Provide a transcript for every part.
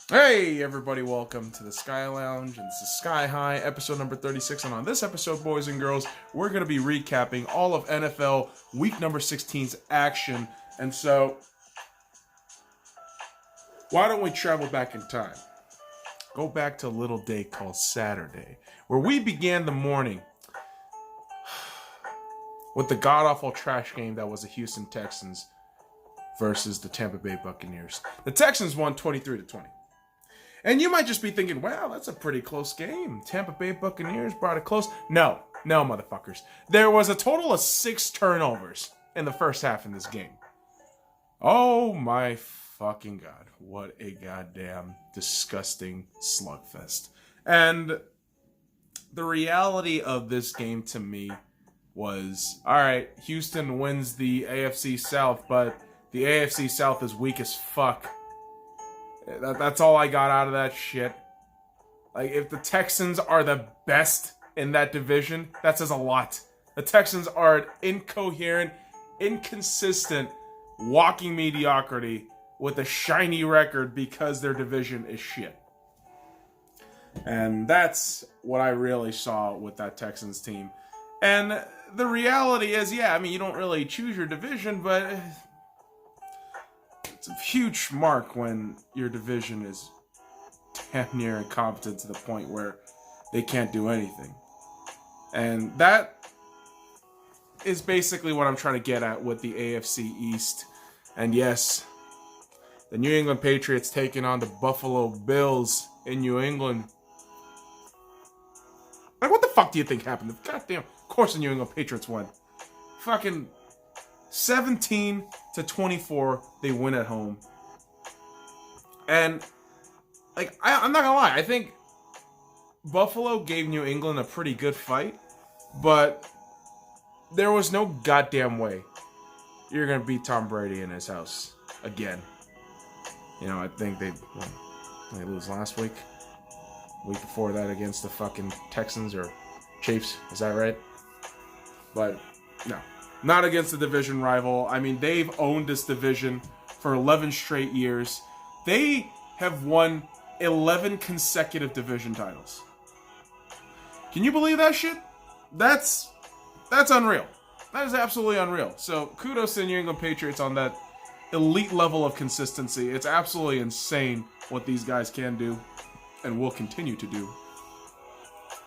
Hey everybody, welcome to the Sky Lounge, and this is Sky High, episode number 36, and on this episode, boys and girls, we're going to be recapping all of NFL week number 16's action. And so, why don't we travel back in time? Go back to a little day called Saturday, where we began the morning with the god-awful trash game that was the Houston Texans versus the Tampa Bay Buccaneers. The Texans won 23-20. And you might just be thinking, wow, that's a pretty close game. Tampa Bay Buccaneers brought it close. No, motherfuckers. There was a total of 6 turnovers in the first half in this game. Oh my fucking God. What a goddamn disgusting slugfest. And the reality of this game to me was, all right, Houston wins the AFC South, but the AFC South is weak as fuck. That's all I got out of that shit. Like, if the Texans are the best in that division, that says a lot. The Texans are an incoherent, inconsistent, walking mediocrity with a shiny record because their division is shit. And that's what I really saw with that Texans team. And the reality is, yeah, I mean, you don't really choose your division, but it's a huge mark when your division is damn near incompetent to the point where they can't do anything. And that is basically what I'm trying to get at with the AFC East. And yes, the New England Patriots taking on the Buffalo Bills in New England. Like, what the fuck do you think happened? Goddamn, of course the New England Patriots won. Fucking 17-24, they win at home. And, like, I'm not gonna lie, I think Buffalo gave New England a pretty good fight, but there was no goddamn way you're gonna beat Tom Brady in his house again. You know, I think they lose last week. Week before that against the fucking Texans or Chiefs, is that right? But, no. Not against the division rival. I mean, they've owned this division for 11 straight years. They have won 11 consecutive division titles. Can you believe that shit? That's unreal. That is absolutely unreal. So kudos to the New England Patriots on that elite level of consistency. It's absolutely insane what these guys can do and will continue to do.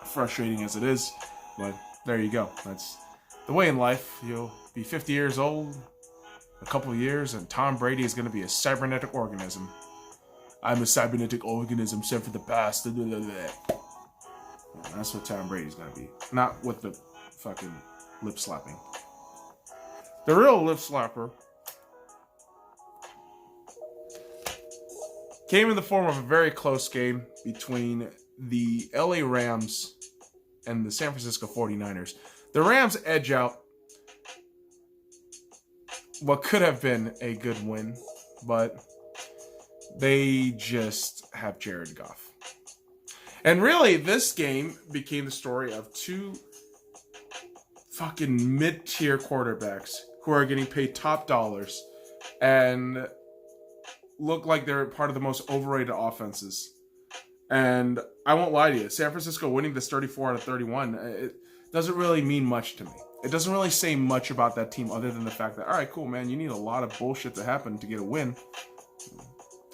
Frustrating as it is, but there you go. That's the way in life. You'll be 50 years old, a couple of years, and Tom Brady is going to be a cybernetic organism. I'm a cybernetic organism sent for the past. That's what Tom Brady's going to be. Not with the fucking lip slapping. The real lip slapper came in the form of a very close game between the LA Rams and the San Francisco 49ers. The Rams edge out what could have been a good win, but they just have Jared Goff. And really, this game became the story of two fucking mid-tier quarterbacks who are getting paid top dollars and look like they're part of the most overrated offenses. And I won't lie to you, San Francisco winning this 34-31, it doesn't really mean much to me. It doesn't really say much about that team other than the fact that, all right, cool, man, you need a lot of bullshit to happen to get a win.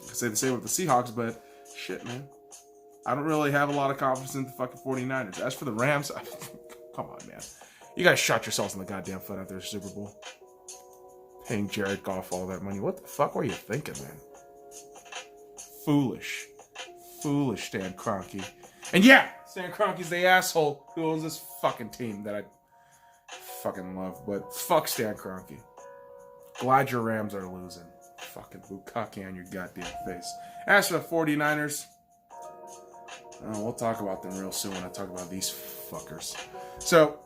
I could say the same with the Seahawks, but shit, man. I don't really have a lot of confidence in the fucking 49ers. As for the Rams, come on, man. You guys shot yourselves in the goddamn foot after the Super Bowl. Paying Jared Goff all that money. What the fuck were you thinking, man? Foolish Stan Kroenke. And yeah, Stan Kroenke's the asshole who owns this fucking team that I fucking love. But fuck Stan Kroenke. Glad your Rams are losing. Fucking bukkake on your goddamn face. As for the 49ers, we'll talk about them real soon when I talk about these fuckers. So,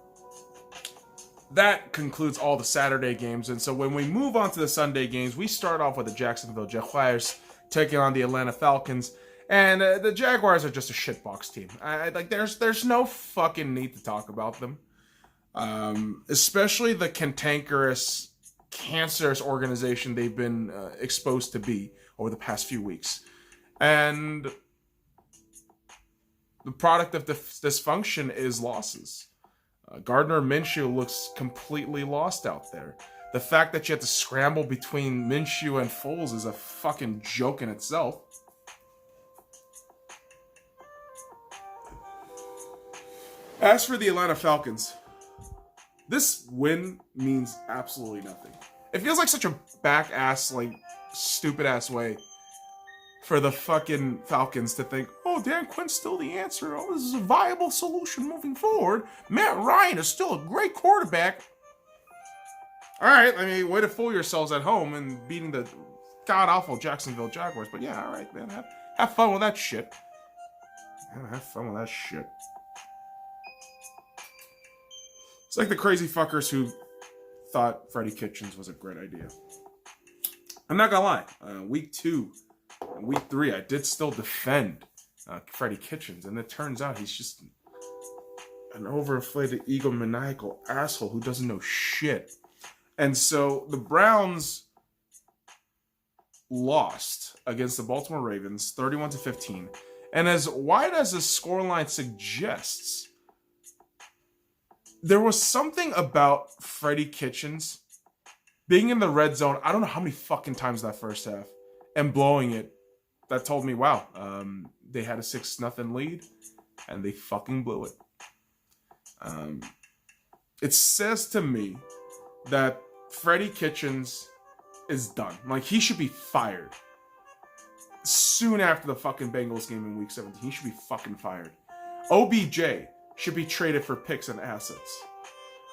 that concludes all the Saturday games. And so when we move on to the Sunday games, we start off with the Jacksonville Jaguars taking on the Atlanta Falcons. And the Jaguars are just a shitbox team. There's no fucking need to talk about them. Especially the cantankerous, cancerous organization they've been exposed to be over the past few weeks. And the product of dysfunction is losses. Gardner Minshew looks completely lost out there. The fact that you have to scramble between Minshew and Foles is a fucking joke in itself. As for the Atlanta Falcons, this win means absolutely nothing. It feels like such a back-ass, like, stupid-ass way for the fucking Falcons to think, oh, Dan Quinn's still the answer. Oh, this is a viable solution moving forward. Matt Ryan is still a great quarterback. All right, I mean, way to fool yourselves at home and beating the god-awful Jacksonville Jaguars. But yeah, all right, man, have fun with that shit. Have fun with that shit. It's like the crazy fuckers who thought Freddie Kitchens was a great idea. I'm not gonna lie. Week 2 and week 3, I did still defend Freddie Kitchens, and it turns out he's just an overinflated, egomaniacal asshole who doesn't know shit. And so the Browns lost against the Baltimore Ravens, 31-15. And as wide as the scoreline suggests, there was something about Freddie Kitchens being in the red zone, I don't know how many fucking times that first half, and blowing it, that told me, wow, they had a 6-0 lead, and they fucking blew it. It says to me that Freddie Kitchens is done. Like, he should be fired. Soon after the fucking Bengals game in week 17, he should be fucking fired. OBJ should be traded for picks and assets.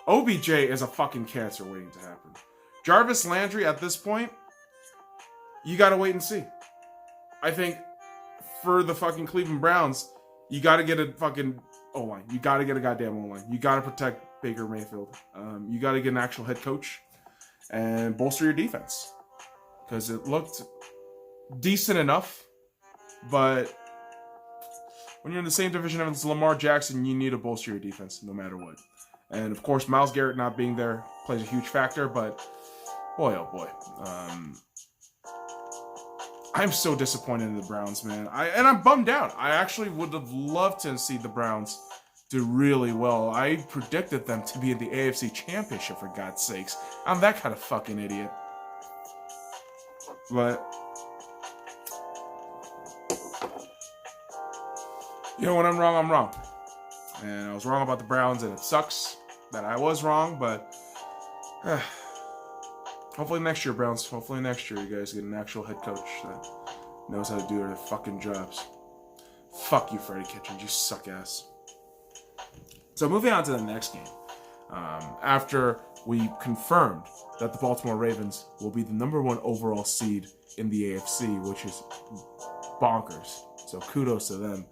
OBJ is a fucking cancer waiting to happen. Jarvis Landry, at this point, you gotta wait and see. I think for the fucking Cleveland Browns, you gotta get a fucking O-line. You gotta get a goddamn O-line. You gotta protect Baker Mayfield. You gotta get an actual head coach and bolster your defense. Because it looked decent enough, but when you're in the same division as Lamar Jackson, you need to bolster your defense no matter what. And of course, Myles Garrett not being there plays a huge factor, but boy, oh boy. I'm so disappointed in the Browns, man. I'm bummed out. I actually would have loved to see the Browns do really well. I predicted them to be in the AFC Championship, for God's sakes. I'm that kind of fucking idiot. But you know, when I'm wrong, I'm wrong. And I was wrong about the Browns, and it sucks that I was wrong, but hopefully next year, Browns, hopefully next year you guys get an actual head coach that knows how to do their fucking jobs. Fuck you, Freddie Kitchens, you suck ass. So moving on to the next game. After we confirmed that the Baltimore Ravens will be the #1 overall seed in the AFC, which is bonkers. So kudos to them.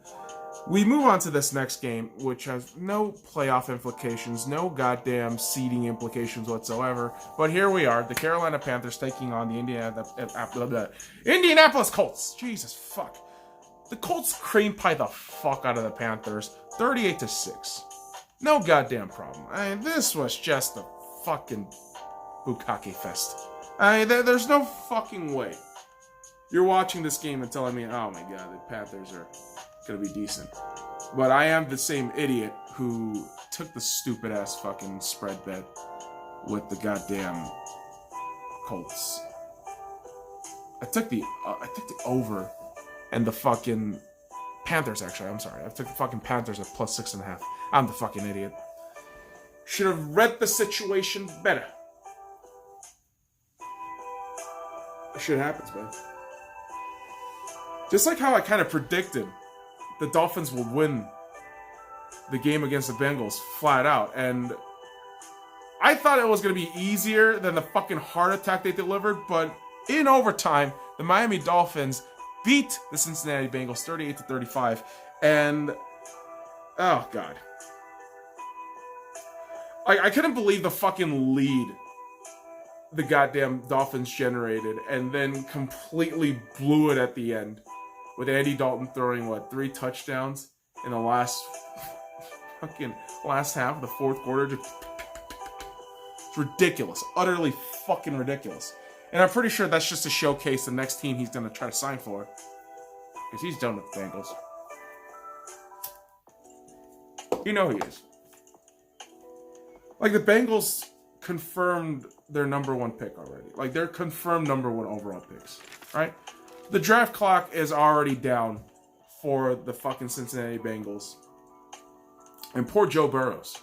We move on to this next game, which has no playoff implications, no goddamn seeding implications whatsoever. But here we are, the Carolina Panthers taking on the Indianapolis Colts. Jesus fuck. The Colts cream pie the fuck out of the Panthers, 38-6. No goddamn problem. I mean, this was just a fucking bukkake fest. I mean, there's no fucking way you're watching this game and telling me, oh my god, the Panthers are gonna be decent. But I am the same idiot who took the stupid ass fucking spread bet with the goddamn Colts. I took the over and the fucking Panthers, actually. I'm sorry. I took the fucking Panthers at +6.5. I'm the fucking idiot. Should have read the situation better. Shit happens, man. Just like how I kind of predicted the Dolphins will win the game against the Bengals flat out. And I thought it was going to be easier than the fucking heart attack they delivered. But in overtime, the Miami Dolphins beat the Cincinnati Bengals 38-35. And, oh, God. I couldn't believe the fucking lead the goddamn Dolphins generated and then completely blew it at the end. With Andy Dalton throwing, 3 touchdowns in the last half of the fourth quarter. It's ridiculous. Utterly fucking ridiculous. And I'm pretty sure that's just to showcase the next team he's going to try to sign for. Because he's done with the Bengals. You know he is. Like, the Bengals confirmed their number 1 pick already. Like, they're confirmed number 1 overall picks, right? The draft clock is already down for the fucking Cincinnati Bengals. And poor Joe Burrows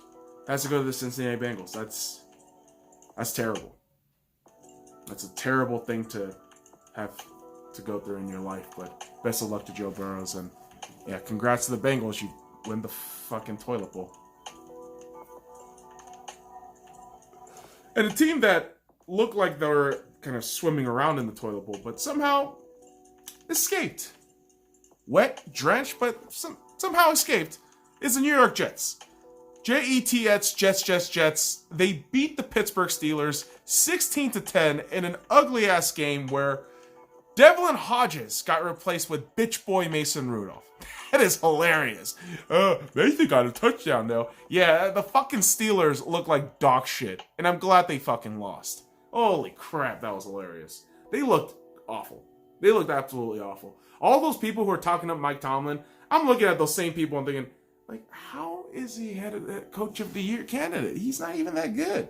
has to go to the Cincinnati Bengals. That's terrible. That's a terrible thing to have to go through in your life. But best of luck to Joe Burrows. And yeah, congrats to the Bengals. You win the fucking toilet bowl. And a team that looked like they were kind of swimming around in the toilet bowl, but somehow escaped. Wet, drenched, but somehow escaped, is the New York Jets. Jets, Jets. They beat the Pittsburgh Steelers 16-10 in an ugly-ass game where Devlin Hodges got replaced with bitch boy Mason Rudolph. That is hilarious. Mason got a touchdown, though. Yeah, the fucking Steelers look like dog shit, and I'm glad they fucking lost. Holy crap, that was hilarious. They looked awful. They looked absolutely awful. All those people who are talking up Mike Tomlin, I'm looking at those same people and thinking, like, how is he head coach of the year candidate? He's not even that good.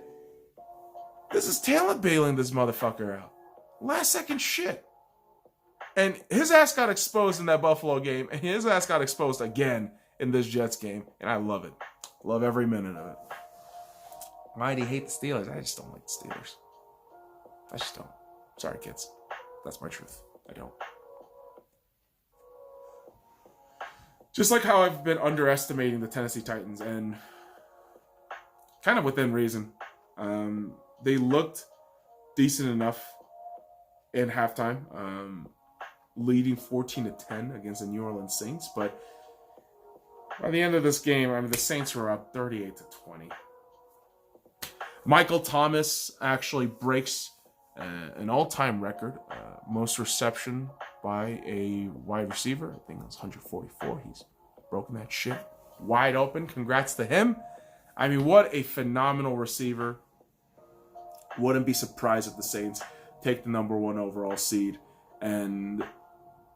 This is talent bailing this motherfucker out. Last second shit. And his ass got exposed in that Buffalo game, and his ass got exposed again in this Jets game, and I love it. Love every minute of it. Why do you hate the Steelers? I just don't like the Steelers. I just don't. Sorry, kids. That's my truth. I don't. Just like how I've been underestimating the Tennessee Titans, and kind of within reason. They looked decent enough in halftime, leading 14-10 against the New Orleans Saints. But by the end of this game, I mean, the Saints were up 38-20. Michael Thomas actually breaks an all-time record, most reception by a wide receiver. I think it was 144. He's broken that shit wide open. Congrats to him. I mean, what a phenomenal receiver. Wouldn't be surprised if the Saints take the number 1 overall seed and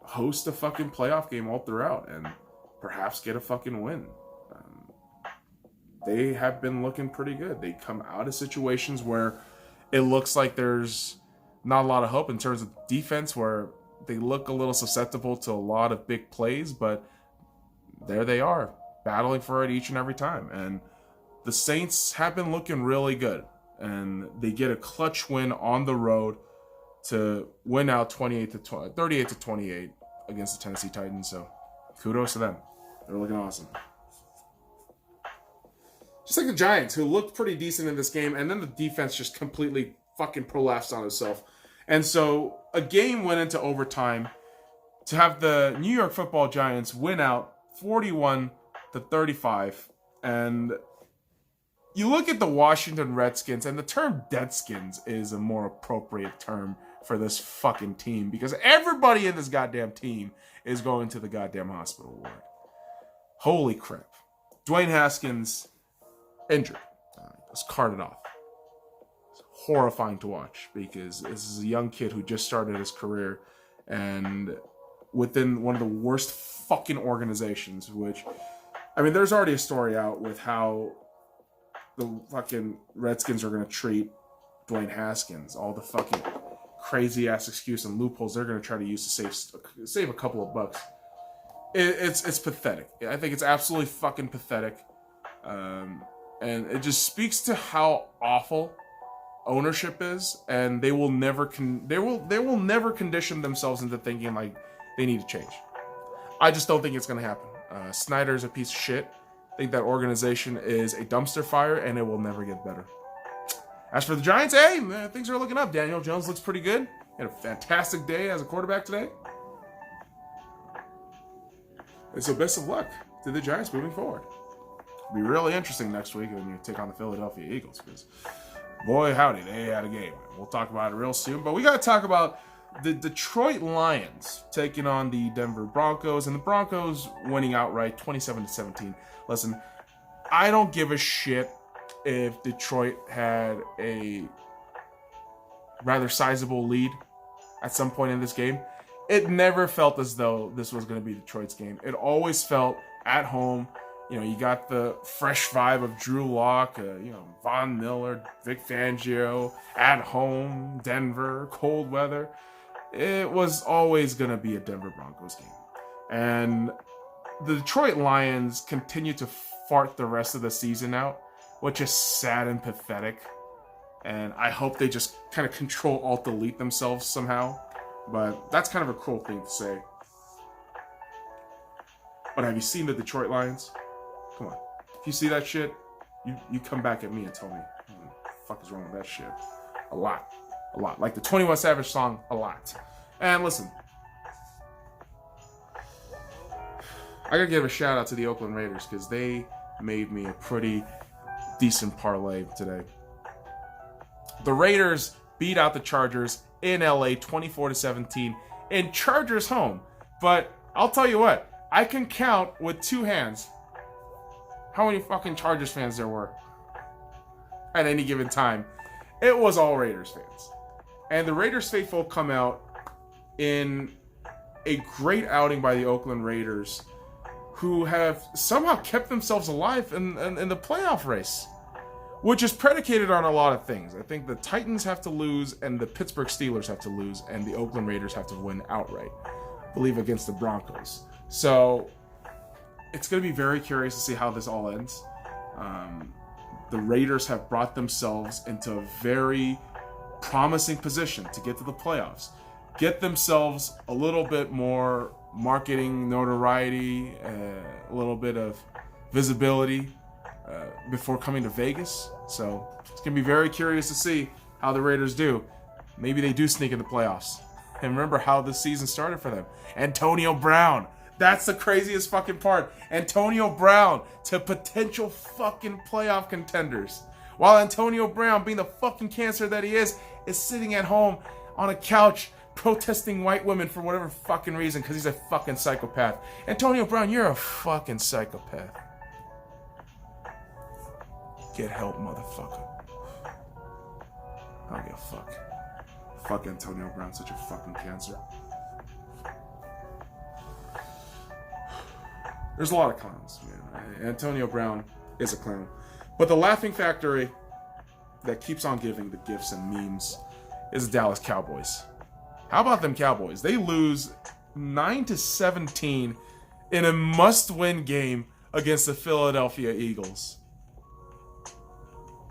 host a fucking playoff game all throughout and perhaps get a fucking win. They have been looking pretty good. They come out of situations where it looks like there's not a lot of hope in terms of defense, where they look a little susceptible to a lot of big plays, but there they are, battling for it each and every time. And the Saints have been looking really good, and they get a clutch win on the road to win out 38-28 against the Tennessee Titans. So kudos to them. They're looking awesome. Just like the Giants, who looked pretty decent in this game, and then the defense just completely fucking prolapsed on itself. And so a game went into overtime to have the New York Football Giants win out 41-35. And you look at the Washington Redskins, and the term Deadskins is a more appropriate term for this fucking team, because everybody in this goddamn team is going to the goddamn hospital ward. Holy crap. Dwayne Haskins injured. Was carted off. It's horrifying to watch, because this is a young kid who just started his career and within one of the worst fucking organizations, which, I mean, there's already a story out with how the fucking Redskins are going to treat Dwayne Haskins, all the fucking crazy ass excuse and loopholes they're going to try to use to save a couple of bucks. It's pathetic. I think it's absolutely fucking pathetic. And it just speaks to how awful ownership is, and they will never never condition themselves into thinking like they need to change. I just don't think it's going to happen. Snyder's a piece of shit. I think that organization is a dumpster fire, and it will never get better. As for the Giants, hey, things are looking up. Daniel Jones looks pretty good. He had a fantastic day as a quarterback today. And so best of luck to the Giants moving forward. It'll be really interesting next week when you take on the Philadelphia Eagles, because boy howdy, they had a game. We'll talk about it real soon. But we got to talk about the Detroit Lions taking on the Denver Broncos, and the Broncos winning outright 27-17. Listen, I don't give a shit if Detroit had a rather sizable lead at some point in this game. it never felt as though this was going to be Detroit's game. It always felt at home. You know, you got the fresh vibe of Drew Lock, Von Miller, Vic Fangio, at home, Denver, cold weather. It was always going to be a Denver Broncos game. And the Detroit Lions continue to fart the rest of the season out, which is sad and pathetic. And I hope they just kind of control, alt, delete themselves somehow. But that's kind of a cruel thing to say. But have you seen the Detroit Lions? Come on. If you see that shit, you come back at me and tell me, what the fuck is wrong with that shit? A lot. A lot. Like the 21 Savage song, a lot. And listen, I gotta give a shout out to the Oakland Raiders because they made me a pretty decent parlay today. The Raiders beat out the Chargers in LA 24-17 in Chargers home. But I'll tell you what, I can count with two hands how many fucking Chargers fans there were at any given time. It was all Raiders fans. And the Raiders faithful come out in a great outing by the Oakland Raiders, who have somehow kept themselves alive in the playoff race, which is predicated on a lot of things. I think the Titans have to lose, and the Pittsburgh Steelers have to lose, and the Oakland Raiders have to win outright, I believe, against the Broncos. So it's going to be very curious to see how this all ends. The Raiders have brought themselves into a very promising position to get to the playoffs, get themselves a little bit more marketing notoriety, a little bit of visibility before coming to Vegas. So it's going to be very curious to see how the Raiders do. Maybe they do sneak in the playoffs. And remember how the season started for them. Antonio Brown. That's the craziest fucking part. Antonio Brown to potential fucking playoff contenders. While Antonio Brown, being the fucking cancer that he is sitting at home on a couch protesting white women for whatever fucking reason because he's a fucking psychopath. Antonio Brown, you're a fucking psychopath. Get help, motherfucker. I don't give a fuck. Fuck Antonio Brown, such a fucking cancer. There's a lot of clowns, man. Antonio Brown is a clown. But the laughing factory that keeps on giving the gifts and memes is the Dallas Cowboys. How about them Cowboys? They lose 9-17 in a must-win game against the Philadelphia Eagles.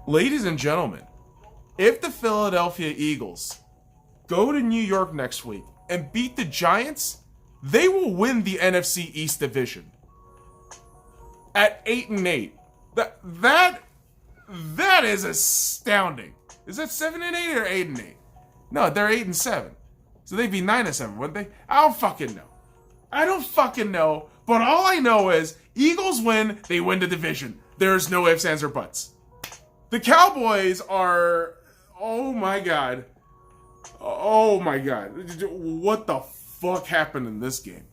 Ladies and gentlemen, if the Philadelphia Eagles go to New York next week and beat the Giants, they will win the NFC East division at 8-8. That is astounding. Is that 7-8 or 8-8? No, they're 8-7. So they'd be 9-7, wouldn't they? I don't fucking know. But all I know is Eagles win, they win the division. There's no ifs, ands, or buts. The Cowboys are, oh my god. What the fuck happened in this game?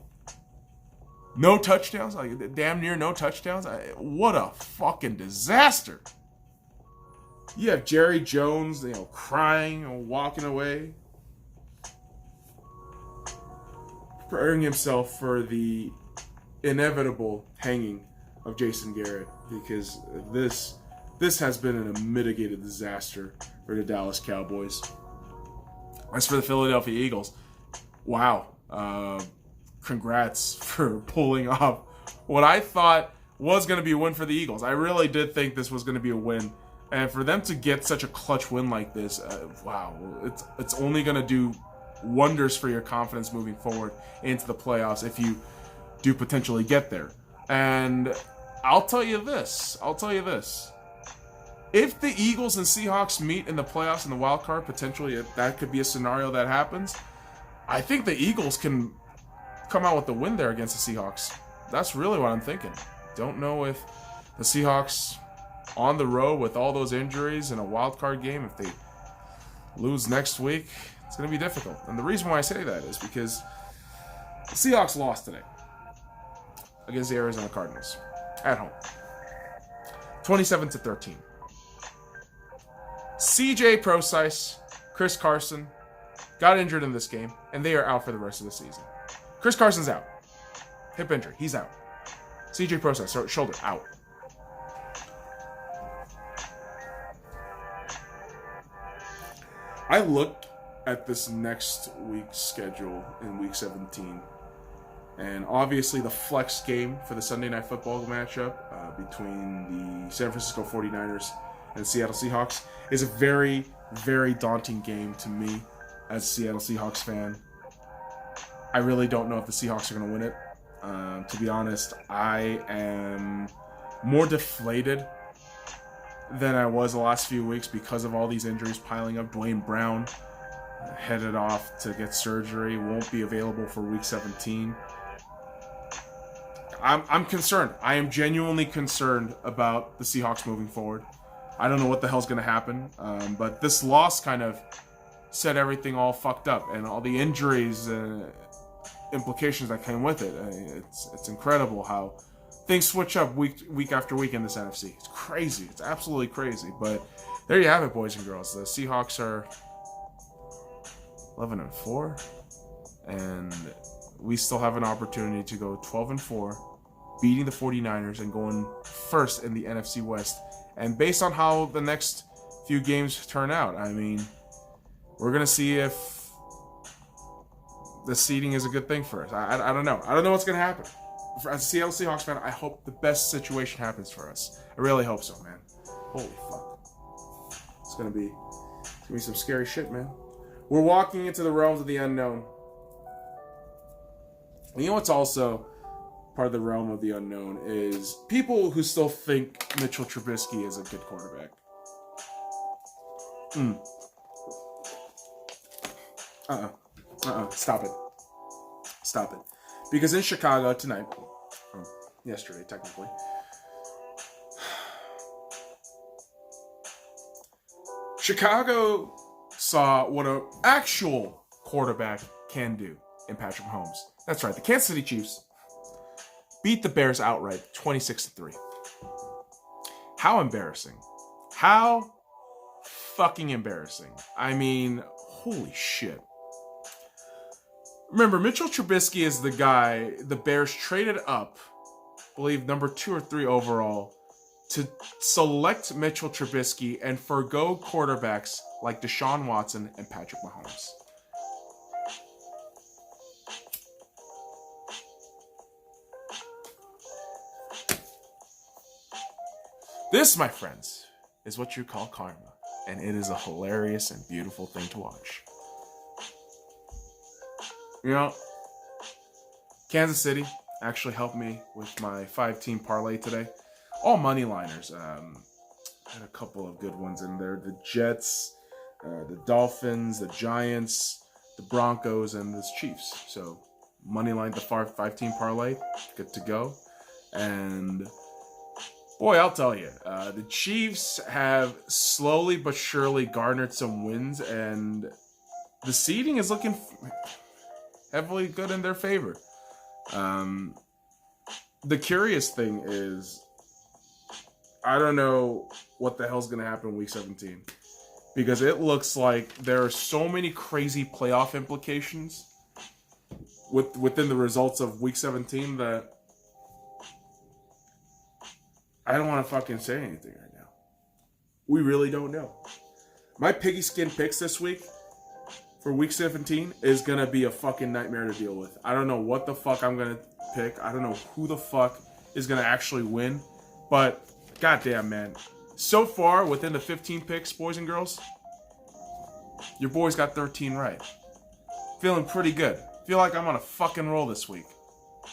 No touchdowns, like damn near no touchdowns. What a fucking disaster. You have Jerry Jones, crying and walking away, preparing himself for the inevitable hanging of Jason Garrett, because this has been a mitigated disaster for the Dallas Cowboys. As for the Philadelphia Eagles, wow. Congrats for pulling off what I thought was going to be a win for the Eagles. I really did think this was going to be a win. And for them to get such a clutch win like this, wow. It's only going to do wonders for your confidence moving forward into the playoffs if you do potentially get there. And I'll tell you this. If the Eagles and Seahawks meet in the playoffs in the wild card, potentially that could be a scenario that happens. I think the Eagles can come out with the win there against the Seahawks. That's really what I'm thinking. Don't know if the Seahawks on the road with all those injuries in a wild card game, if they lose next week, it's going to be difficult. And the reason why I say that is because the Seahawks lost today against the Arizona Cardinals at home, 27-13. CJ Prosise, Chris Carson, got injured in this game, and they are out for the rest of the season. Chris Carson's out. Hip injury. He's out. CJ Process, shoulder, out. I looked at this next week's schedule in Week 17, and obviously the flex game for the Sunday Night Football matchup between the San Francisco 49ers and the Seattle Seahawks is a very, very daunting game to me as a Seattle Seahawks fan. I really don't know if the Seahawks are going to win it. To be honest, I am more deflated than I was the last few weeks because of all these injuries piling up. Dwayne Brown headed off to get surgery, won't be available for Week 17. I'm concerned. I am genuinely concerned about the Seahawks moving forward. I don't know what the hell's going to happen, but this loss kind of set everything all fucked up, and all the injuries implications that came with it. It's incredible how things switch up week after week in this NFC. It's crazy. It's absolutely crazy. But there you have it, boys and girls. The Seahawks are 11-4, and we still have an opportunity to go 12-4, beating the 49ers and going first in the NFC West. And based on how the next few games turn out, I mean, we're going to see if the seeding is a good thing for us. I don't know. I don't know what's going to happen. As a Seattle Seahawks fan, I hope the best situation happens for us. I really hope so, man. Holy fuck. It's going to be some scary shit, man. We're walking into the realms of the unknown. And you know what's also part of the realm of the unknown is people who still think Mitchell Trubisky is a good quarterback. Stop it. Because in Chicago tonight, or yesterday technically, Chicago saw what an actual quarterback can do in Patrick Mahomes. That's right, the Kansas City Chiefs beat the Bears outright, 26-3. How embarrassing. How fucking embarrassing. I mean, holy shit. Remember, Mitchell Trubisky is the guy the Bears traded up, I believe number 2 or 3 overall, to select Mitchell Trubisky and forgo quarterbacks like Deshaun Watson and Patrick Mahomes. This, my friends, is what you call karma, and it is a hilarious and beautiful thing to watch. You know, Kansas City actually helped me with my 5-team parlay today. All money liners. I had a couple of good ones in there. The Jets, the Dolphins, the Giants, the Broncos, and the Chiefs. So, money line the 5-team parlay. Good to go. And boy, I'll tell you, the Chiefs have slowly but surely garnered some wins, and the seeding is looking heavily good in their favor. The curious thing is, I don't know what the hell's going to happen in Week 17, because it looks like there are so many crazy playoff implications within the results of Week 17 that I don't want to fucking say anything right now. We really don't know. My piggy skin picks this week for Week 17 is going to be a fucking nightmare to deal with. I don't know what the fuck I'm going to pick. I don't know who the fuck is going to actually win. But, goddamn, man. So far, within the 15 picks, boys and girls, your boys got 13 right. Feeling pretty good. Feel like I'm on a fucking roll this week.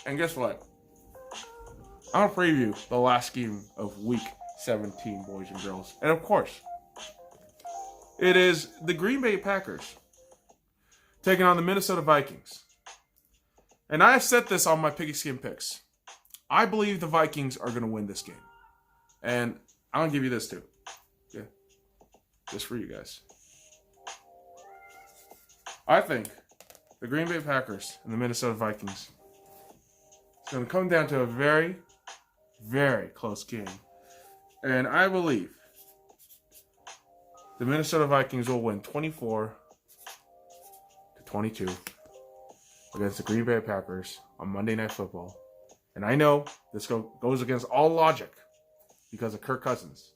And guess what? I'm going to preview the last game of Week 17, boys and girls. And of course, it is the Green Bay Packers taking on the Minnesota Vikings. And I have said this on my piggy skin picks. I believe the Vikings are going to win this game. And I'm going to give you this too. Yeah. Just for you guys. I think the Green Bay Packers and the Minnesota Vikings, it's going to come down to a very, very close game. And I believe the Minnesota Vikings will win 24-17. 22 against the Green Bay Packers on Monday Night Football. And I know this goes against all logic because of Kirk Cousins,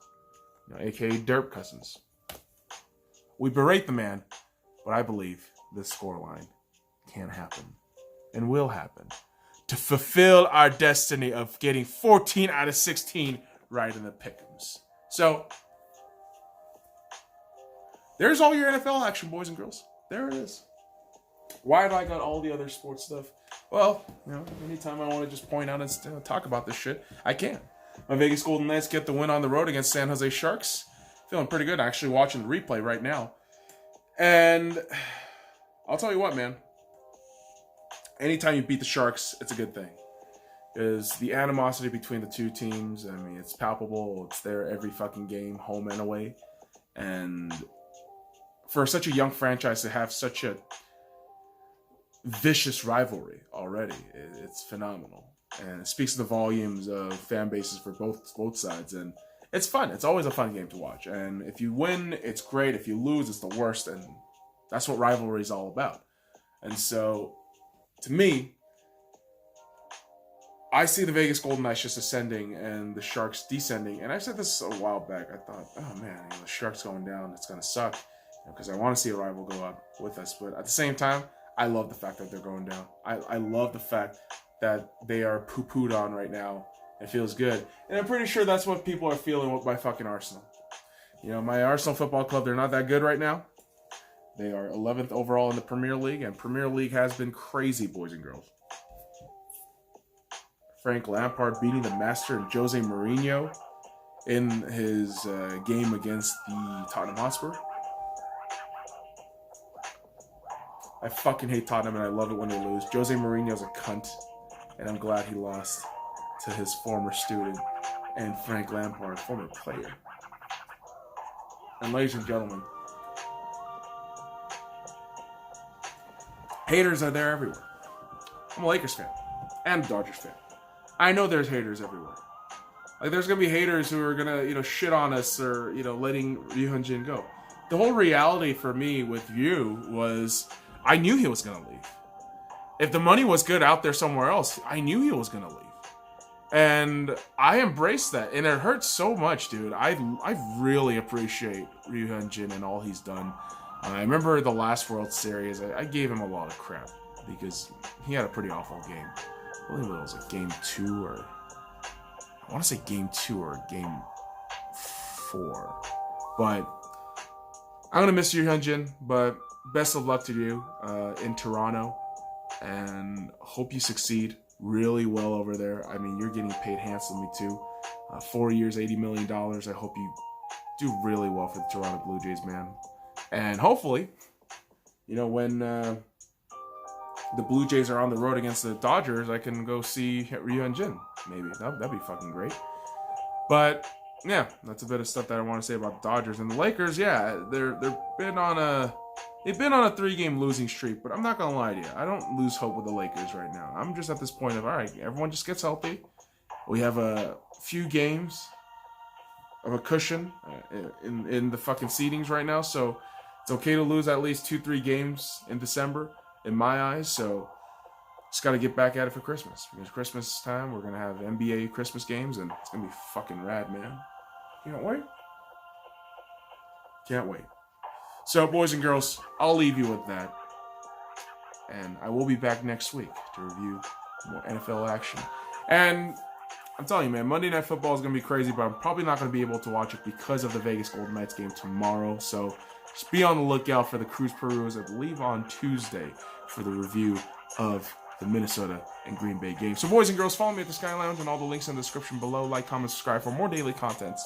a.k.a. Derp Cousins. We berate the man, but I believe this scoreline can happen and will happen to fulfill our destiny of getting 14 out of 16 right in the pick'ems. So, there's all your NFL action, boys and girls. There it is. Why do I got all the other sports stuff? Well, anytime I want to just point out and talk about this shit, I can. My Vegas Golden Knights get the win on the road against San Jose Sharks. Feeling pretty good. Actually watching the replay right now. And I'll tell you what, man. Anytime you beat the Sharks, it's a good thing. Because the animosity between the two teams, I mean, it's palpable. It's there every fucking game, home and away. And for such a young franchise to have such a vicious rivalry already, it's phenomenal. And it speaks to the volumes of fan bases for both sides. And it's fun. It's always a fun game to watch. And if you win, it's great. If you lose, it's the worst. And that's what rivalry is all about. And so, to me, I see the Vegas Golden Knights just ascending and the Sharks descending. And I said this a while back. I thought, oh man, the Sharks going down, it's going to suck. Because I want to see a rival go up with us. But at the same time, I love the fact that they're going down. I love the fact that they are poo-pooed on right now. It feels good. And I'm pretty sure that's what people are feeling with my fucking Arsenal. My Arsenal Football Club, they're not that good right now. They are 11th overall in the Premier League. And Premier League has been crazy, boys and girls. Frank Lampard beating the master and Jose Mourinho in his game against the Tottenham Hotspur. I fucking hate Tottenham and I love it when they lose. Jose Mourinho's a cunt, and I'm glad he lost to his former student and Frank Lampard, former player. And ladies and gentlemen, haters are there everywhere. I'm a Lakers fan and a Dodgers fan. I know there's haters everywhere. Like, there's going to be haters who are going to, shit on us or, letting Ryu Hyun-jin go. The whole reality for me with Ryu was I knew he was going to leave. If the money was good out there somewhere else, I knew he was going to leave. And I embraced that. And it hurts so much, dude. I really appreciate Ryu Hyun-jin and all he's done. I remember the last World Series, I gave him a lot of crap because he had a pretty awful game. I believe it was like game 2 or... I want to say game 2 or game 4. But I'm going to miss you, Hyun-jin. But best of luck to you in Toronto. And hope you succeed really well over there. I mean, you're getting paid handsomely too. 4 years, $80 million. I hope you do really well for the Toronto Blue Jays, man. And hopefully, when the Blue Jays are on the road against the Dodgers, I can go see Ryu Hyun-jin. Maybe. That'd be fucking great. But, yeah, that's a bit of stuff that I want to say about the Dodgers. And the Lakers, yeah, they've been on a 3-game losing streak. But I'm not going to lie to you. I don't lose hope with the Lakers right now. I'm just at this point of, all right, everyone just gets healthy. We have a few games of a cushion in the fucking seedings right now. So it's okay to lose at least 2-3 games in December, in my eyes. So just got to get back at it for Christmas. Because Christmas time, we're going to have NBA Christmas games, and it's going to be fucking rad, man. Can't wait. Can't wait. So, boys and girls, I'll leave you with that. And I will be back next week to review more NFL action. And I'm telling you, man, Monday Night Football is going to be crazy, but I'm probably not going to be able to watch it because of the Vegas Golden Knights game tomorrow. So just be on the lookout for the Cruz Perus, I believe, on Tuesday for the review of the Minnesota and Green Bay game. So, boys and girls, follow me at the Sky Lounge and all the links in the description below. Like, comment, subscribe for more daily content.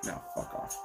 Now, fuck off.